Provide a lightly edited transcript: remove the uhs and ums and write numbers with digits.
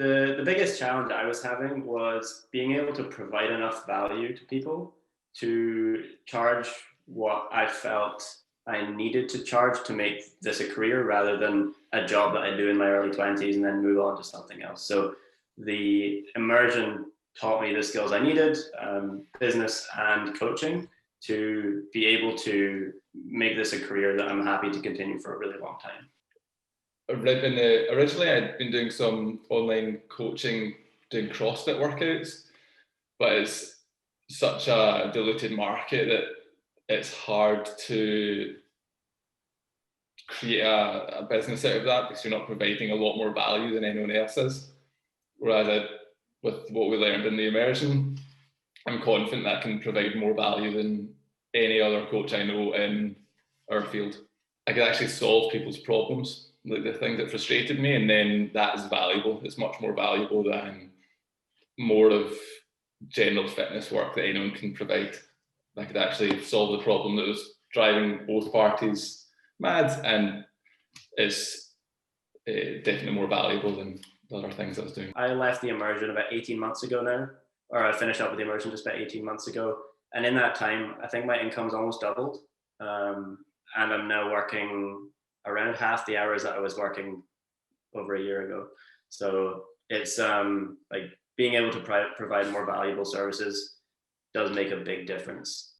the biggest challenge I was having was being able to provide enough value to people to charge what I felt I needed to charge to make this a career rather than a job that I do in my early 20s and then move on to something else. So the immersion taught me the skills I needed, business and coaching, to be able to make this a career that I'm happy to continue for a really long time. Originally, I'd been doing some online coaching, doing CrossFit workouts, but it's such a diluted market that it's hard to create a business out of that because you're not providing a lot more value than anyone else is. Whereas with what we learned in the immersion, I'm confident that I can provide more value than any other coach I know in our field. I could actually solve people's problems, like the things that frustrated me, and then that is valuable. It's much more valuable than more of general fitness work that anyone can provide. I could actually solve the problem that was driving both parties mad, and it's definitely more valuable than the other things I was doing. I left the immersion about 18 months ago now, or I finished up with the immersion just about 18 months ago. And in that time, I think my income's almost doubled. And I'm now working around half the hours that I was working over a year ago. So it's like being able to provide more valuable services does make a big difference.